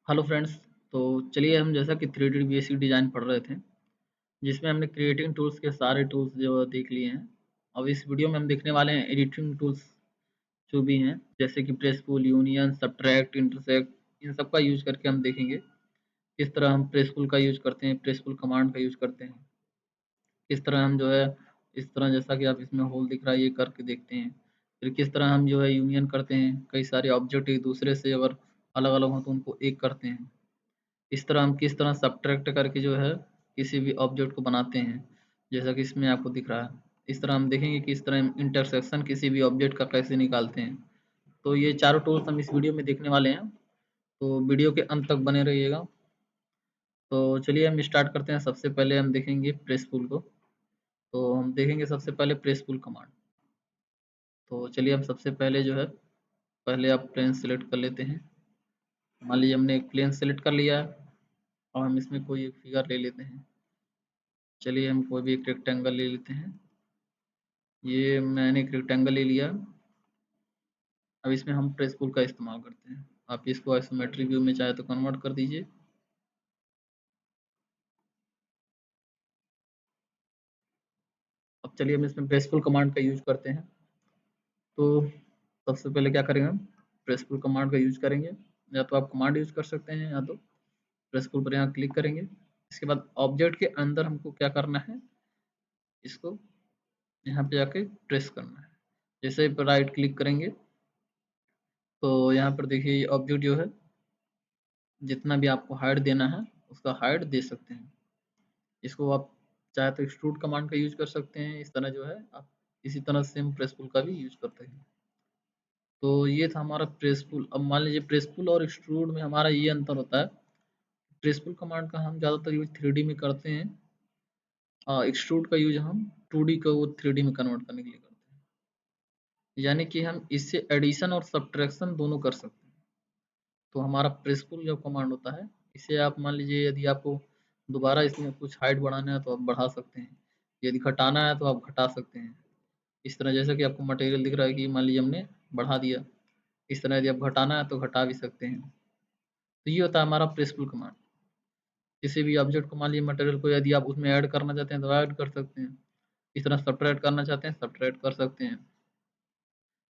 Hello friends. तो चलिए हम जैसा कि 3D बेसिक डिज़ाइन पढ़ रहे थे, जिसमें हमने क्रिएटिंग टूल्स के सारे टूल्स जो देख लिए हैं। अब इस वीडियो में हम देखने वाले हैं एडिटिंग टूल्स जो भी हैं, जैसे कि प्रेस पुल, यूनियन, सब्ट्रैक्ट, इंटरसेक्ट। इन सब का यूज करके हम देखेंगे किस तरह हम प्रेस पुल का यूज करते हैं, प्रेस पुल कमांड का यूज करते हैं, किस तरह हम जो है इस तरह जैसा कि आप इसमें होल दिख रहा है ये करके देखते हैं। फिर किस तरह हम जो है यूनियन करते हैं, कई सारे ऑब्जेक्ट एक दूसरे से अगर अलग अलग हो तो उनको एक करते हैं। इस तरह हम किस तरह सब्ट्रैक्ट करके जो है किसी भी ऑब्जेक्ट को बनाते हैं, जैसा कि इसमें आपको दिख रहा है। इस तरह हम देखेंगे कि इस तरह हम इंटरसेक्शन किसी भी ऑब्जेक्ट का कैसे निकालते हैं। तो ये चारों टूल्स हम इस वीडियो में देखने वाले हैं, तो वीडियो के अंत तक बने रहिएगा। तो चलिए हम स्टार्ट करते हैं। सबसे पहले हम देखेंगे प्रेस पुल को। तो हम देखेंगे सबसे पहले प्रेस पुल कमांड। तो चलिए हम सबसे पहले जो है, पहले आप प्लेन सेलेक्ट कर लेते हैं। मान लीजिए हमने एक प्लेन सेलेक्ट कर लिया है और हम इसमें कोई एक फिगर ले लेते हैं। चलिए हम कोई भी एक रेक्टेंगल ले लेते हैं। ये मैंने एक रेक्टेंगल ले लिया। अब इसमें हम प्रेस पुल का इस्तेमाल करते हैं। आप इसको आइसोमेट्रिक व्यू में चाहे तो कन्वर्ट कर दीजिए। अब चलिए हम इसमें प्रेस पुल कमांड का यूज करते हैं। तो सबसे पहले क्या करेंगे, हम प्रेस पुल कमांड का यूज करेंगे। या तो आप कमांड यूज कर सकते हैं या तो प्रेस पुल पर यहाँ क्लिक करेंगे। इसके बाद ऑब्जेक्ट के अंदर हमको क्या करना है, इसको यहाँ पे जाके प्रेस करना है। जैसे ही राइट क्लिक करेंगे तो यहाँ पर देखिए ये ऑब्जेक्ट जो है, जितना भी आपको हाइट देना है उसका हाइट दे सकते हैं। इसको आप चाहे तो एक्सट्रूड कमांड का यूज कर सकते हैं। इस तरह जो है आप इसी तरह सेम प्रेस पुल का भी यूज करते हैं। तो ये था हमारा प्रेस पुल। अब मान लीजिए प्रेस पुल और एक्सट्रूड में हमारा ये अंतर होता है, प्रेस पुल कमांड का हम ज़्यादातर यूज 3D में करते हैं, एक्सट्रूड का यूज हम 2D को 3D में कन्वर्ट करने के लिए करते हैं। यानी कि हम इससे एडिशन और सब्ट्रैक्शन दोनों कर सकते हैं। तो हमारा प्रेस पुल जो कमांड होता है, इसे आप मान लीजिए यदि आपको दोबारा इसमें कुछ हाइट बढ़ाना है तो आप बढ़ा सकते हैं, यदि घटाना है तो आप घटा सकते हैं। इस तरह जैसा कि आपको मटेरियल दिख रहा है कि मान लीजिए हमने बढ़ा दिया, इस तरह यदि आप घटाना है तो घटा भी सकते हैं। तो ये होता है हमारा प्रेस पुल कमांड। किसी भी ऑब्जेक्ट को मान लीजिए मटेरियल को यदि आप उसमें ऐड करना चाहते हैं तो ऐड कर सकते हैं, इस तरह सब्ट्रैक्ट करना चाहते हैं सब्ट्रैक्ट कर सकते हैं।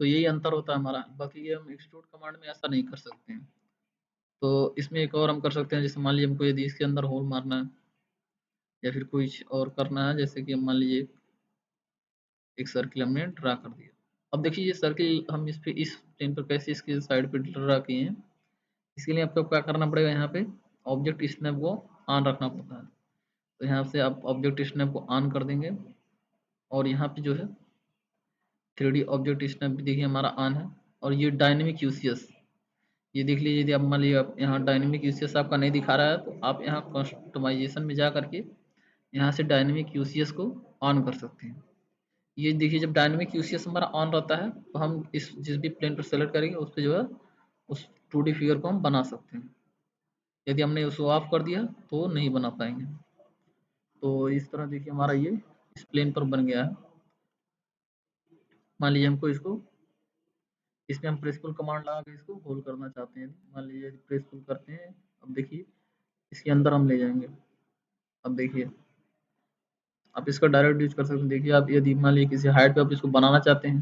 तो यही अंतर होता है हमारा। बाकी ये हम एक्सट्रूड कमांड में ऐसा नहीं कर सकते हैं। तो इसमें एक और हम कर सकते हैं, जैसे मान लीजिए हमको यदि इसके अंदर होल मारना है या फिर कुछ और करना है, जैसे कि मान लीजिए एक सर्किल हमने ड्रा कर दिया। अब देखिए ये सर्किल हम इस पे इस प्लेन पर कैसे इसके साइड पे ड्रा किए हैं। इसके लिए आपको क्या करना पड़ेगा, यहाँ पे ऑब्जेक्ट स्नैप को ऑन रखना पड़ता है। तो यहाँ से आप ऑब्जेक्ट स्नैप को ऑन कर देंगे और यहाँ पे जो है 3D ऑब्जेक्ट स्नैप भी देखिए हमारा ऑन है। और ये डायनेमिक यूसीएस, ये देख लीजिए, यदि आप मान लीजिए आप यहाँ डायनेमिक यूसीएस आपका नहीं दिखा रहा है तो आप यहाँ कस्टमाइजेशन में जा करके यहाँ से डायनेमिक यूसीएस को ऑन कर सकते हैं। ये देखिए जब डायनेमिक यूसीएस हमारा ऑन रहता है तो हम इस जिस भी प्लेन पर सेलेक्ट करेंगे उस पर जो है उस 2D फिगर को हम बना सकते हैं। यदि हमने उसको ऑफ कर दिया तो नहीं बना पाएंगे। तो इस तरह देखिए हमारा ये इस प्लेन पर बन गया है। मान लीजिए हमको इसको इसमें हम प्रेस पुल कमांड लगा के इसको होल्ड करना चाहते हैं। मान लीजिए प्रेस पुल करते हैं, अब देखिए इसके अंदर हम ले जाएंगे। अब देखिए आप इसका डायरेक्ट यूज कर सकते हैं। देखिए आप यदि मान लीजिए किसी हाइट पे आप इसको बनाना चाहते हैं,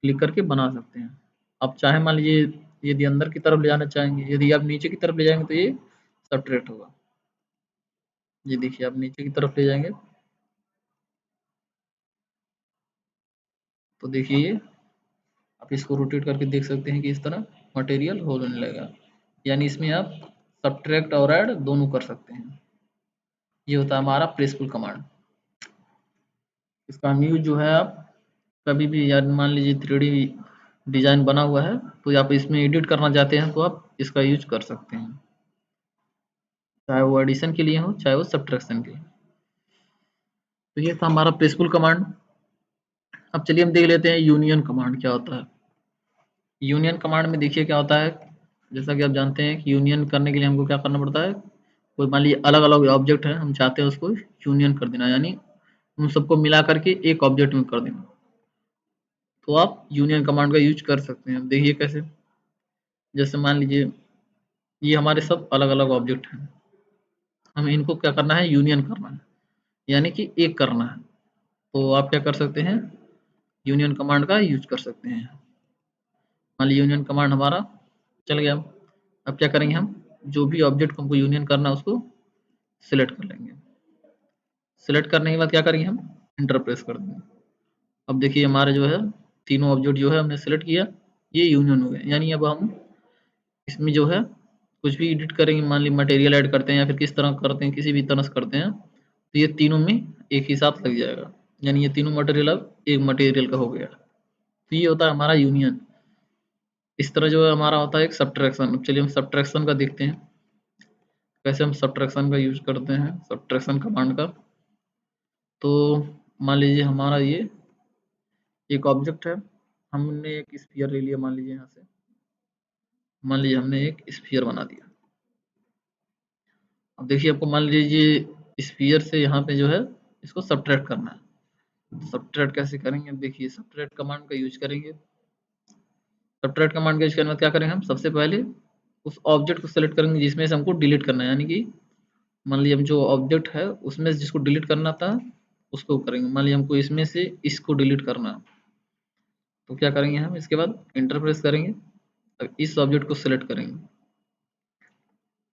क्लिक करके बना सकते हैं। आप चाहे मान लीजिए यदि अंदर की तरफ ले जाना चाहेंगे, यदि आप नीचे की तरफ ले जाएंगे तो ये सब्ट्रैक्ट होगा। ये देखिए आप नीचे की तरफ ले जाएंगे तो देखिए ये आप इसको रोटेट करके देख सकते हैं कि इस तरह मटेरियल होने लगेगा। यानी इसमें आप सब्ट्रैक्ट और ऐड दोनों कर सकते हैं। ये होता है हमारा प्रेस पुल कमांड। इसका यूज जो है आप कभी भी, यार मान लीजिए 3D डिजाइन बना हुआ है तो आप इसमें एडिट करना चाहते हैं तो आप इसका यूज कर सकते हैं, चाहे वो एडिशन के लिए हो चाहे वो सब्ट्रैक्शन के लिए। तो ये था हमारा प्रेस पुल कमांड। अब चलिए हम देख लेते हैं यूनियन कमांड क्या होता है। यूनियन कमांड में देखिए क्या होता है, जैसा कि आप जानते हैं कि यूनियन करने के लिए हमको क्या करना पड़ता है, कोई मान लीजिए अलग अलग ऑब्जेक्ट है, हम चाहते हैं उसको यूनियन कर देना, यानी उन सबको मिला करके एक ऑब्जेक्ट में कर देना। तो आप यूनियन कमांड का यूज कर सकते हैं। देखिए कैसे, जैसे मान लीजिए ये हमारे सब अलग अलग ऑब्जेक्ट हैं। हमें इनको क्या करना है, यूनियन करना है, यानी कि एक करना है। तो आप क्या कर सकते हैं, यूनियन कमांड का यूज कर सकते हैं। मान लीजिए यूनियन कमांड हमारा चल गया। अब क्या करेंगे, हम जो भी ऑब्जेक्ट को हमको यूनियन करना है उसको सिलेक्ट कर लेंगे। सिलेक्ट करने के बाद क्या करेंगे, हम इंटर प्रेस कर देंगे। अब देखिए हमारे जो है तीनों ऑब्जेक्ट जो है हमने सिलेक्ट किया, ये यूनियन हो गए। यानी अब हम इसमें जो है कुछ भी एडिट करेंगे, मान लीजिए मटेरियल ऐड करते हैं या फिर किस तरह करते हैं, किसी भी तरह से करते हैं, तो ये तीनों में एक ही साथ लग जाएगा। यानी ये तीनों मटेरियल अब एक मटेरियल का हो गया। तो ये होता है हमारा यूनियन। इस तरह जो है हमारा होता है एक सब्ट्रैक्शन। चलिए हम सब्ट्रैक्शन का देखते हैं, कैसे हम सब्ट्रैक्शन का यूज करते हैं, सब्ट्रैक्शन कमांड का। तो मान लीजिए हमारा ये एक ऑब्जेक्ट है, हमने एक स्फीयर ले लिया, मान लीजिए यहाँ से, मान लीजिए हमने एक स्फीयर बना दिया। अब देखिए आपको मान लीजिए स्फीयर से यहाँ पे जो है इसको सब्ट्रैक्ट करना है। सब्ट्रैक्ट कैसे करेंगे, अब देखिए सब्ट्रैक्ट कमांड का यूज करेंगे। सब्ट्रैक्ट कमांड का यूज करने में क्या करेंगे, हम सबसे पहले उस ऑब्जेक्ट को सेलेक्ट करेंगे जिसमें से हमको डिलीट करना है। यानी कि मान लीजिए हम जो ऑब्जेक्ट है उसमें से जिसको डिलीट करना था उसको करेंगे। मान लीजिए हमको इसमें से इसको डिलीट करना, तो क्या करेंगे, हम इसके बाद इंटर प्रेस करेंगे, अब इस ऑब्जेक्ट को सिलेक्ट करेंगे,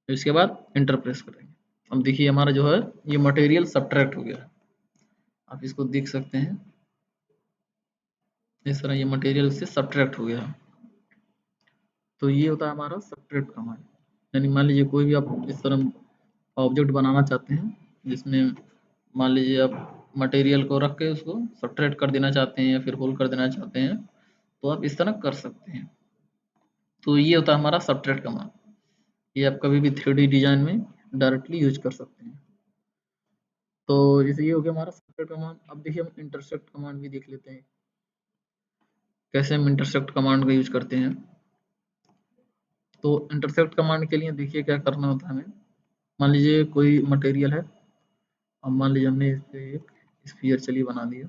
फिर इसके बाद इंटर प्रेस करेंगे। अब देखिए हमारा जो है ये मटेरियल सब्ट्रैक्ट हो गया। आप इसको देख सकते हैं, इस तरह ये मटेरियल से सब्ट्रैक्ट हो गया। तो ये होता है हमारा सब्ट्रैक्ट कमांड। यानी मान लीजिए कोई भी आप इस तरह ऑब्जेक्ट बनाना चाहते हैं जिसमें मान लीजिए आप मटेरियल को रख के उसको सब्ट्रैक्ट कर देना चाहते हैं या फिर होल कर देना चाहते हैं, तो आप इस तरह कर सकते हैं। तो ये होता है हमारा सब्ट्रैक्ट कमांड। ये आप कभी भी 3D डिजाइन में डायरेक्टली यूज कर सकते हैं। तो जैसे ये हो गया हमारा सब्ट्रैक्ट कमांड। अब देखिए हम इंटरसेक्ट कमांड भी देख लेते हैं, कैसे हम इंटरसेक्ट कमांड का यूज करते हैं। तो इंटरसेक्ट कमांड के लिए देखिए क्या करना होता है हमें। मान लीजिए कोई मटेरियल है, अब मान लीजिए हमने इस पे एक स्फीयर चलिए बना दिया।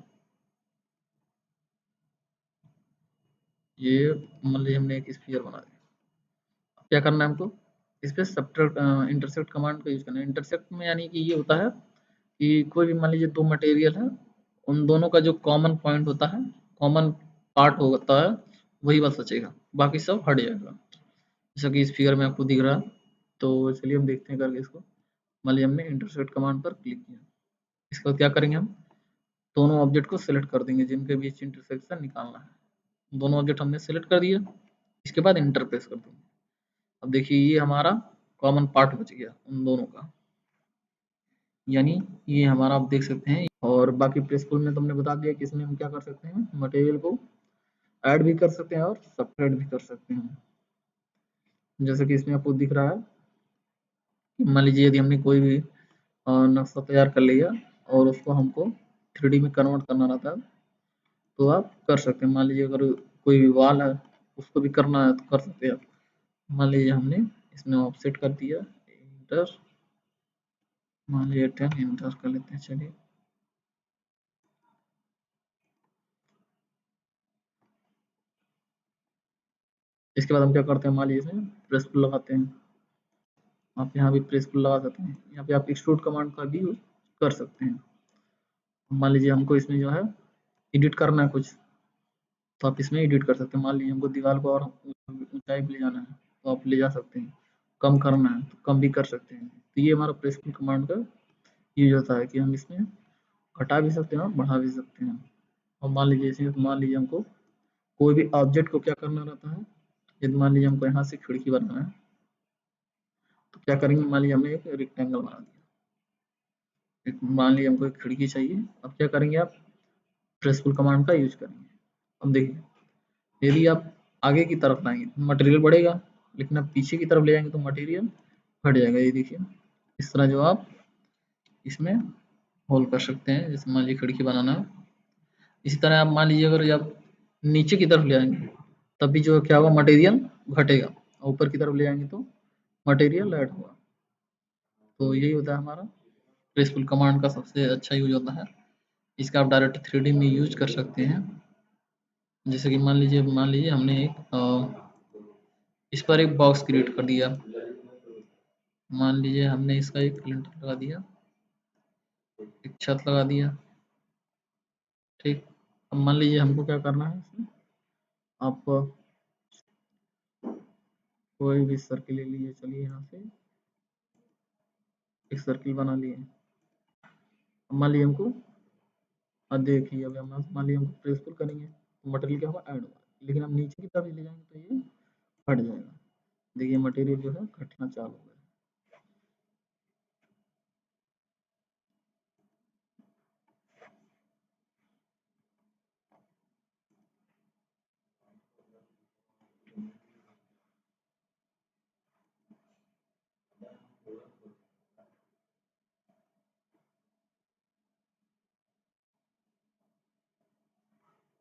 ये मान लीजिए हमने एक स्फीयर बना दिया। क्या करना है हमको, इस पे सब्ट्रैक्ट इंटरसेक्ट कमांड का यूज करना है। इंटरसेक्ट में यानी कि ये होता है कि कोई भी मान लीजिए दो मटेरियल है, उन दोनों का जो कॉमन पॉइंट होता है, कॉमन पार्ट होता है, वही बस बचेगा, बाकी सब हट जाएगा। जैसा कि इस फिगर में आपको दिख रहा है। तो चलिए हम देखते हैं करके इसको। मान लीजिए हमने इंटरसेक्ट कमांड पर क्लिक किया, इसका क्या करेंगे, हम दोनों ऑब्जेक्ट को सिलेक्ट कर देंगे जिनके बीच इंटरसेक्शन निकालना है। दोनों ऑब्जेक्ट हमने सिलेक्ट कर दिया, इसके बाद इंटर प्रेस कर देंगे। अब देखिए ये हमारा कॉमन पार्ट बच गया उन दोनों का, यानी ये हमारा आप देख सकते हैं। और बाकी प्रेसफुल में तुमने बता दिया कि इसमें हम क्या कर सकते हैं, मटेरियल को ऐड भी कर सकते हैं और सब्ट्रैक्ट भी कर सकते हैं। जैसे कि इसमें आपको दिख रहा है कि मान लीजिए यदि हमने कोई भी नक्शा तैयार कर लिया और उसको हमको 3D में कन्वर्ट करना रहता है, तो आप कर सकते हैं। मान लीजिए अगर कोई भी वॉल है उसको भी करना है तो कर सकते हैं आप। मान लीजिए हमने इसमें ऑफसेट कर दिया, इंटर, मान लीजिए 10 इंटर कर लेते हैं। चलिए इसके बाद हम क्या करते हैं, मान लीजिए इसमें प्रेस पुल लगाते हैं। आप यहाँ भी प्रेस पुल लगा सकते हैं, यहाँ पे आप एक्सट्रूड कमांड का भी यूज कर सकते हैं। मान लीजिए हमको इसमें जो है एडिट करना है कुछ, तो आप इसमें एडिट कर सकते हैं। मान लीजिए हमको दीवार को और ऊंचाई पे ले जाना है तो आप ले जा सकते हैं, कम करना है तो कम भी कर सकते हैं। तो ये हमारा प्रेस पुल कमांड का यूज होता है कि हम इसमें घटा भी सकते हैं और बढ़ा भी सकते हैं। और मान लीजिए इसमें मान लीजिए हमको कोई भी ऑब्जेक्ट को क्या करना रहता है, यदि मान लीजिए हमको यहाँ से खिड़की बनाना है तो क्या करेंगे, मान लीजिए हमने एक रेक्टेंगल बना दिया, मान लीजिए हमको एक खिड़की चाहिए। अब क्या करेंगे, आप प्रेसफुल कमांड का यूज करेंगे। अब देखिए यदि आप आगे की तरफ लाएंगे तो मटेरियल बढ़ेगा, लेकिन आप पीछे की तरफ ले जाएंगे तो मटेरियल घट जाएगा। ये देखिए इस तरह जो आप इसमें होल कर सकते हैं। जैसे मान लीजिए खिड़की बनाना है, इसी तरह आप मान लीजिए अगर आप नीचे की तरफ ले आएंगे तब भी जो क्या होगा, मटेरियल घटेगा, और ऊपर की तरफ ले आएंगे तो मटेरियल ऐड होगा। तो यही होता है हमारा प्रेसफुल कमांड का सबसे अच्छा यूज होता है। इसका आप डायरेक्ट 3D में यूज कर सकते हैं। जैसे कि मान लीजिए हमने एक इस पर एक बॉक्स क्रिएट कर दिया। मान लीजिए हमने इसका एक लिंटर लगा दिया, एक छत लगा दिया, ठीक। अब मान लीजिए हमको क्या करना है इसमें, आप कोई भी सर्किल ले लीजिए, चलिए यहाँ से एक सर्किल बना लिए। अब मान लीजिए हमको, अब देखिए अब हम मान लीजिए हमको प्रेसफुल करेंगे तो मटेरियल क्या होगा, ऐड होगा, लेकिन हम नीचे की तरफ ले जाएंगे तो ये हट जाएगा। देखिए मटेरियल जो है घटना चालू है।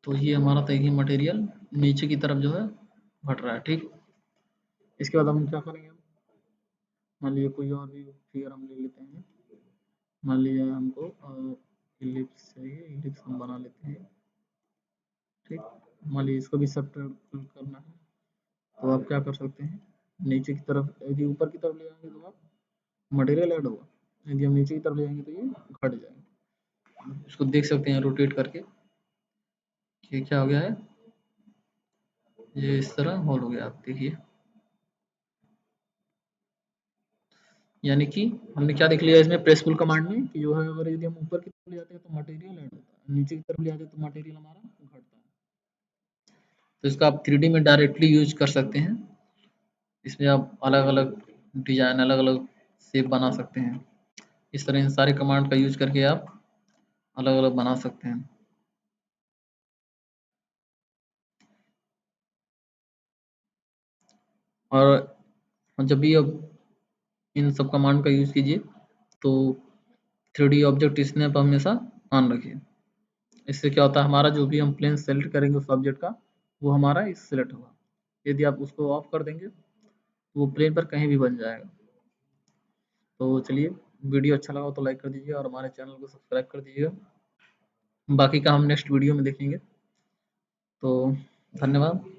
तो ये हमारा देखिए मटेरियल नीचे की तरफ जो है घट रहा है, ठीक। इसके बाद हम क्या करेंगे, मान लीजिए कोई और भी फिगर हम ले लेते हैं। मान लीजिए हमको इलिप्स चाहिए, इलिप्स हम बना लेते हैं, ठीक। मान लीजिए इसको भी सब्ट्रैक्ट करना है तो आप क्या कर सकते हैं, नीचे की तरफ, यदि ऊपर की तरफ ले जाएंगे तो आप मटेरियल ऐड होगा, यदि हम नीचे की तरफ ले जाएंगे तो ये घट जाएगा। इसको देख सकते हैं रोटेट करके, ये क्या हो गया है, ये इस तरह होल हो गया, आप देखिए। यानी कि हमने क्या देख लिया इसमें प्रेस पुल कमांड में कि जो है अगर यदि हम ऊपर की तरफ ले जाते हैं तो मटेरियल ऐड होता है, नीचे की तरफ ले जाते हैं तो मटेरियल हमारा घटता है। तो इसका आप 3D में डायरेक्टली यूज कर सकते हैं। इसमें आप अलग अलग डिजाइन, अलग अलग शेप बना सकते हैं। इस तरह इन सारे कमांड का यूज करके आप अलग अलग बना सकते हैं। और जब भी अब इन सब कमांड का यूज कीजिए तो 3D ऑब्जेक्ट स्नैप हमेशा ऑन रखिए। इससे क्या होता है, हमारा जो भी हम प्लेन सेलेक्ट करेंगे उस ऑब्जेक्ट का, वो हमारा इस सेलेक्ट होगा। यदि आप उसको ऑफ कर देंगे तो वो प्लेन पर कहीं भी बन जाएगा। तो चलिए, वीडियो अच्छा लगा हो तो लाइक कर दीजिए और हमारे चैनल को सब्सक्राइब कर दीजिएगा। बाकी का हम नेक्स्ट वीडियो में देखेंगे। तो धन्यवाद।